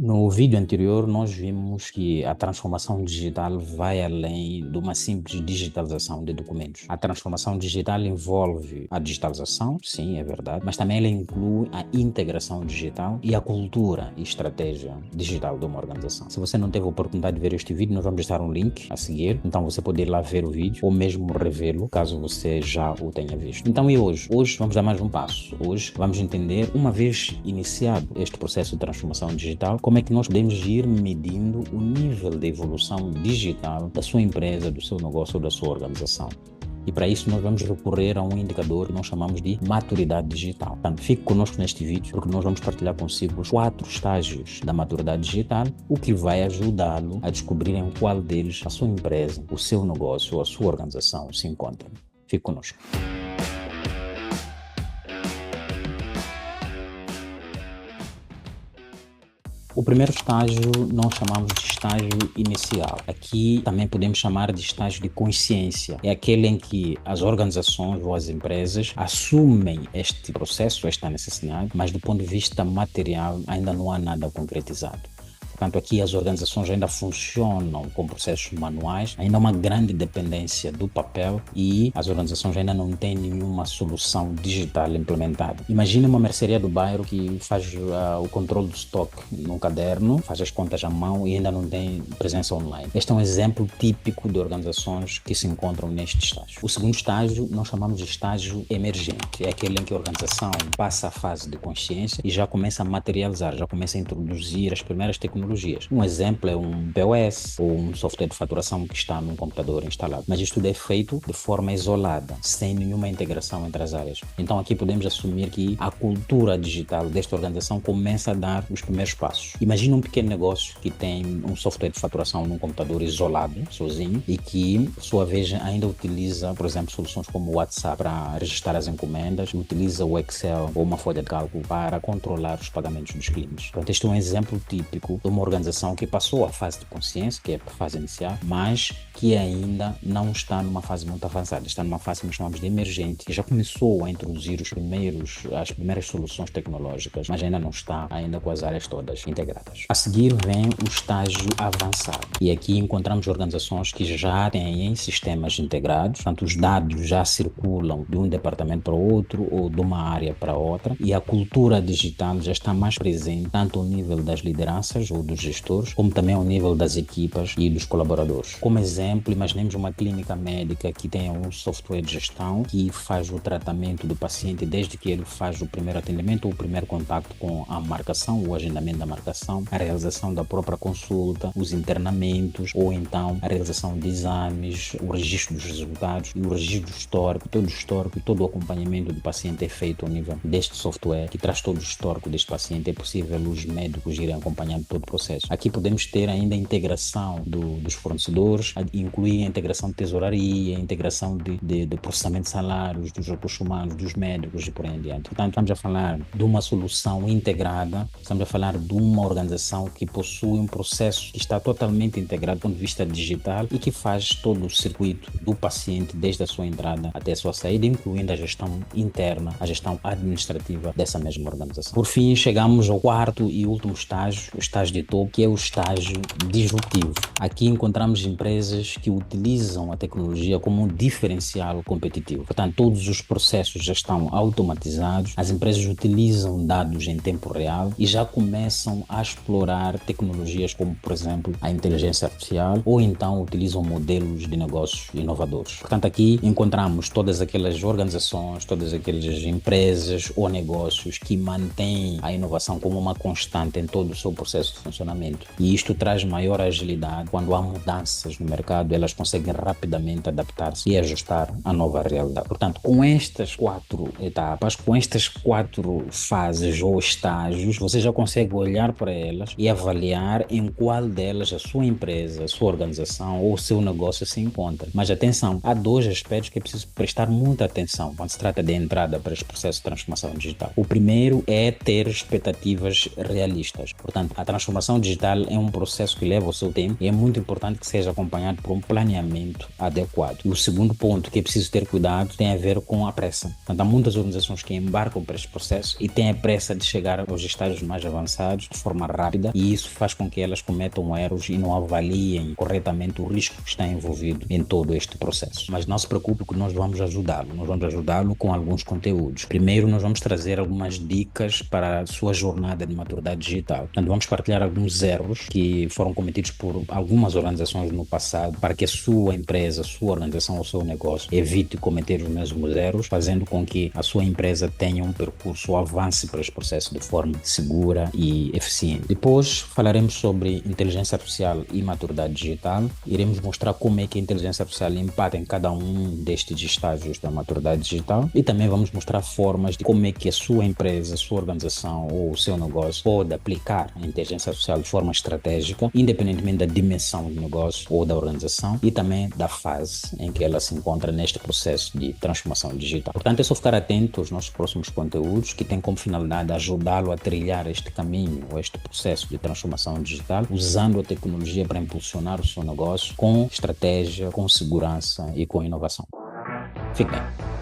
No vídeo anterior, nós vimos que a transformação digital vai além de uma simples digitalização de documentos. A transformação digital envolve a digitalização, sim, é verdade, mas também ela inclui a integração digital e a cultura e estratégia digital de uma organização. Se você não teve a oportunidade de ver este vídeo, nós vamos deixar um link a seguir, então você pode ir lá ver o vídeo ou mesmo revê-lo, caso você já o tenha visto. Então, e hoje? Hoje vamos dar mais um passo. Hoje vamos entender, uma vez iniciado este processo de transformação digital, como é que nós podemos ir medindo o nível de evolução digital da sua empresa, do seu negócio ou da sua organização. E para isso nós vamos recorrer a um indicador que nós chamamos de maturidade digital. Portanto, fique conosco neste vídeo, porque nós vamos partilhar consigo os 4 estágios da maturidade digital, o que vai ajudá-lo a descobrir em qual deles a sua empresa, o seu negócio ou a sua organização se encontra. Fique conosco. O primeiro estágio nós chamamos de estágio inicial. Aqui também podemos chamar de estágio de consciência. É aquele em que as organizações ou as empresas assumem este processo, esta necessidade, mas do ponto de vista material ainda não há nada concretizado. Portanto, aqui as organizações ainda funcionam com processos manuais, ainda há uma grande dependência do papel e as organizações ainda não têm nenhuma solução digital implementada. Imagine uma mercearia do bairro que faz o controle do estoque num caderno, faz as contas à mão e ainda não tem presença online. Este é um exemplo típico de organizações que se encontram neste estágio. O segundo estágio nós chamamos de estágio emergente. É aquele em que a organização passa a fase de consciência e já começa a materializar, já começa a introduzir as primeiras tecnologias. Um exemplo é um POS ou um software de faturação que está num computador instalado. Mas isto tudo é feito de forma isolada, sem nenhuma integração entre as áreas. Então aqui podemos assumir que a cultura digital desta organização começa a dar os primeiros passos. Imagina um pequeno negócio que tem um software de faturação num computador isolado, sozinho, e que, por sua vez, ainda utiliza, por exemplo, soluções como o WhatsApp para registrar as encomendas, utiliza o Excel ou uma folha de cálculo para controlar os pagamentos dos clientes. Portanto, este é um exemplo típico de uma organização que passou a fase de consciência, que é a fase inicial, mas que ainda não está numa fase muito avançada, está numa fase que nós chamamos de emergente, que já começou a introduzir as primeiras soluções tecnológicas, mas ainda não está ainda com as áreas todas integradas. A seguir vem o estágio avançado, e aqui encontramos organizações que já têm sistemas integrados, portanto os dados já circulam de um departamento para outro ou de uma área para outra, e a cultura digital já está mais presente tanto ao nível das lideranças ou dos gestores, como também ao nível das equipas e dos colaboradores. Como exemplo, imaginemos uma clínica médica que tenha um software de gestão que faz o tratamento do paciente desde que ele faz o primeiro atendimento ou o primeiro contacto com a marcação, o agendamento da marcação, a realização da própria consulta, os internamentos ou então a realização de exames, o registro dos resultados e o registro histórico, todo o acompanhamento do paciente é feito ao nível deste software que traz todo o histórico deste paciente. É possível os médicos irem acompanhando todo o processo. Aqui podemos ter ainda a integração dos fornecedores, incluir a integração de tesouraria, a integração de processamento de salários, dos recursos humanos, dos médicos e por aí em diante. Portanto, estamos a falar de uma solução integrada, estamos a falar de uma organização que possui um processo que está totalmente integrado do ponto de vista digital e que faz todo o circuito do paciente desde a sua entrada até a sua saída, incluindo a gestão interna, a gestão administrativa dessa mesma organização. Por fim, chegamos ao quarto e último estágio, o estágio de topo, que é o estágio disruptivo. Aqui encontramos empresas que utilizam a tecnologia como um diferencial competitivo. Portanto, todos os processos já estão automatizados, as empresas utilizam dados em tempo real e já começam a explorar tecnologias como, por exemplo, a inteligência artificial ou então utilizam modelos de negócios inovadores. Portanto, aqui encontramos todas aquelas organizações, todas aquelas empresas ou negócios que mantêm a inovação como uma constante em todo o seu processo de funcionamento. E isto traz maior agilidade. Quando há mudanças no mercado, elas conseguem rapidamente adaptar-se e ajustar a nova realidade. Portanto, com estas 4 etapas, com estas 4 fases ou estágios, você já consegue olhar para elas e avaliar em qual delas a sua empresa, a sua organização ou o seu negócio se encontra. Mas atenção, há 2 aspectos que é preciso prestar muita atenção quando se trata de entrada para este processo de transformação digital. O primeiro é ter expectativas realistas. Portanto, a transformação transformação digital é um processo que leva o seu tempo e é muito importante que seja acompanhado por um planeamento adequado. E o segundo ponto que é preciso ter cuidado tem a ver com a pressa. Portanto, há muitas organizações que embarcam para este processo e têm a pressa de chegar aos estágios mais avançados de forma rápida, e isso faz com que elas cometam erros e não avaliem corretamente o risco que está envolvido em todo este processo. Mas não se preocupe que nós vamos ajudá-lo. Nós vamos ajudá-lo com alguns conteúdos. Primeiro, nós vamos trazer algumas dicas para a sua jornada de maturidade digital. Portanto, vamos partilhar alguns erros que foram cometidos por algumas organizações no passado para que a sua empresa, a sua organização, o seu negócio evite cometer os mesmos erros, fazendo com que a sua empresa tenha um percurso, avance para esse processo de forma segura e eficiente. Depois, falaremos sobre inteligência artificial e maturidade digital. Iremos mostrar como é que a inteligência artificial impacta em cada um destes estágios da maturidade digital e também vamos mostrar formas de como é que a sua empresa, a sua organização ou o seu negócio pode aplicar a inteligência artificial de forma estratégica, independentemente da dimensão do negócio ou da organização e também da fase em que ela se encontra neste processo de transformação digital. Portanto, é só ficar atento aos nossos próximos conteúdos que têm como finalidade ajudá-lo a trilhar este caminho ou este processo de transformação digital, usando a tecnologia para impulsionar o seu negócio com estratégia, com segurança e com inovação. Fique bem.